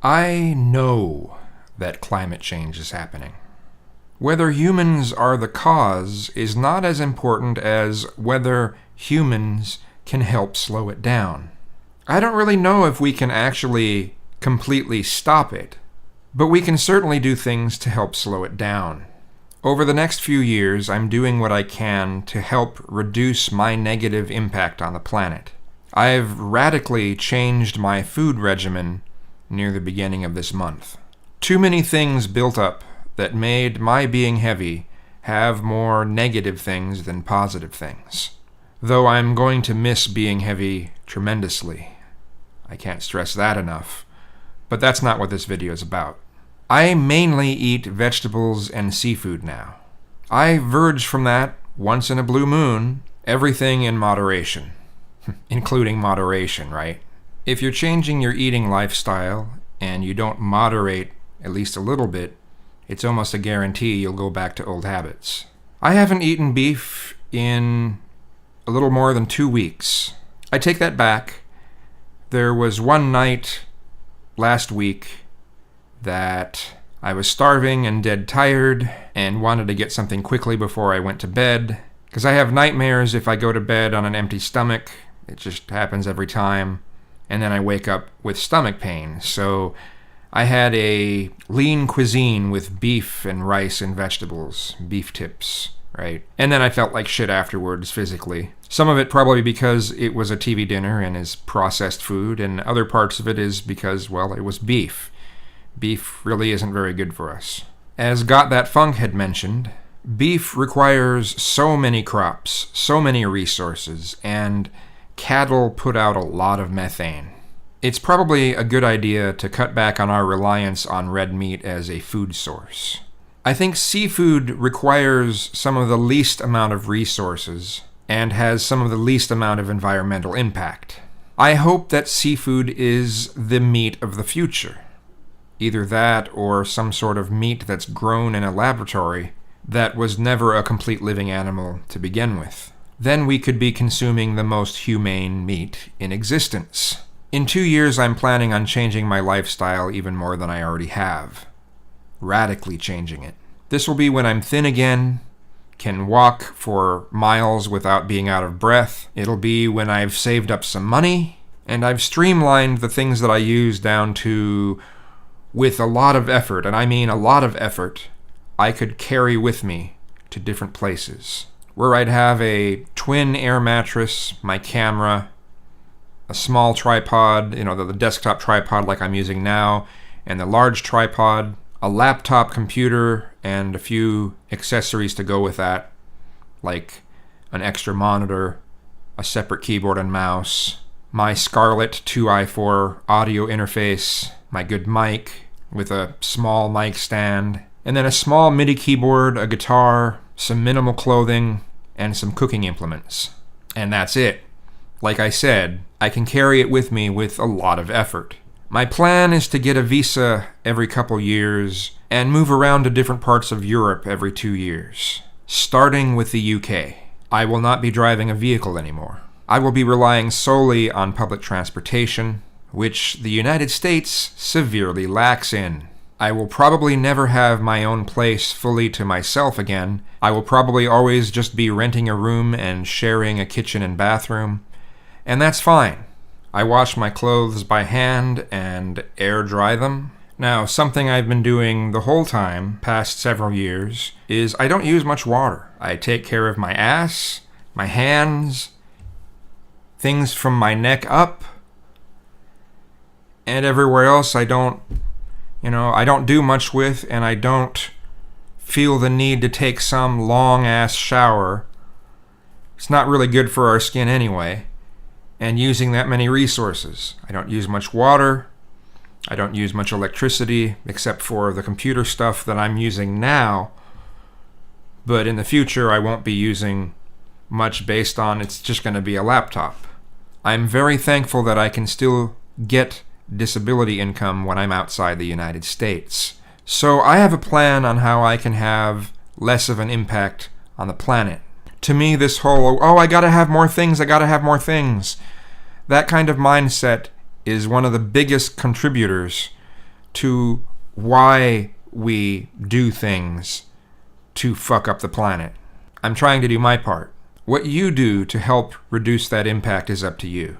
I know that climate change is happening. Whether humans are the cause is not as important as whether humans can help slow it down. I don't really know if we can actually completely stop it, but we can certainly do things to help slow it down. Over the next few years, I'm doing what I can to help reduce my negative impact on the planet. I've radically changed my food regimen near the beginning of this month. Too many things built up that made my being heavy have more negative things than positive things. Though I'm going to miss being heavy tremendously. I can't stress that enough. But that's not what this video is about. I mainly eat vegetables and seafood now. I verge from that once in a blue moon, everything in moderation. Including moderation, right? If you're changing your eating lifestyle and you don't moderate at least a little bit, it's almost a guarantee you'll go back to old habits. I haven't eaten beef in a little more than 2 weeks. I take that back. There was one night last week that I was starving and dead tired and wanted to get something quickly before I went to bed, because I have nightmares if I go to bed on an empty stomach. It just happens every time. And then I wake up with stomach pain. So I had a lean cuisine with beef and rice and vegetables, beef tips, right? And then I felt like shit afterwards physically. Some of it probably because it was a TV dinner and is processed food, and other parts of it is because, well, it was beef. Beef really isn't very good for us. As Got That Funk had mentioned, beef requires so many crops, so many resources, and cattle put out a lot of methane. It's probably a good idea to cut back on our reliance on red meat as a food source. I think seafood requires some of the least amount of resources and has some of the least amount of environmental impact. I hope that seafood is the meat of the future. Either that or some sort of meat that's grown in a laboratory that was never a complete living animal to begin with. Then we could be consuming the most humane meat in existence. In 2 years, I'm planning on changing my lifestyle even more than I already have. Radically changing it. This will be when I'm thin again, can walk for miles without being out of breath. It'll be when I've saved up some money, and I've streamlined the things that I use down to, with a lot of effort, and I mean a lot of effort, I could carry with me to different places. Where I'd have a twin air mattress, my camera, a small tripod, the desktop tripod like I'm using now, and the large tripod, a laptop computer, and a few accessories to go with that, like an extra monitor, a separate keyboard and mouse, my Scarlett 2i4 audio interface, my good mic with a small mic stand, and then a small MIDI keyboard, a guitar, some minimal clothing, and some cooking implements. And that's it. Like I said, I can carry it with me with a lot of effort. My plan is to get a visa every couple years and move around to different parts of Europe every 2 years, starting with the UK. I will not be driving a vehicle anymore. I will be relying solely on public transportation, which the United States severely lacks in. I will probably never have my own place fully to myself again. I will probably always just be renting a room and sharing a kitchen and bathroom, and that's fine. I wash my clothes by hand and air dry them. Now, something I've been doing the whole time, past several years, is I don't use much water. I take care of my ass, my hands, things from my neck up, and everywhere else I don't do much with, and I don't feel the need to take some long-ass shower. It's not really good for our skin anyway, and using that many resources. I don't use much water. I don't use much electricity, except for the computer stuff that I'm using now, but in the future I won't be using much based on it's just going to be a laptop. I'm very thankful that I can still get disability income when I'm outside the United States. So I have a plan on how I can have less of an impact on the planet. To me, this whole, I gotta have more things, that kind of mindset is one of the biggest contributors to why we do things to fuck up the planet. I'm trying to do my part. What you do to help reduce that impact is up to you.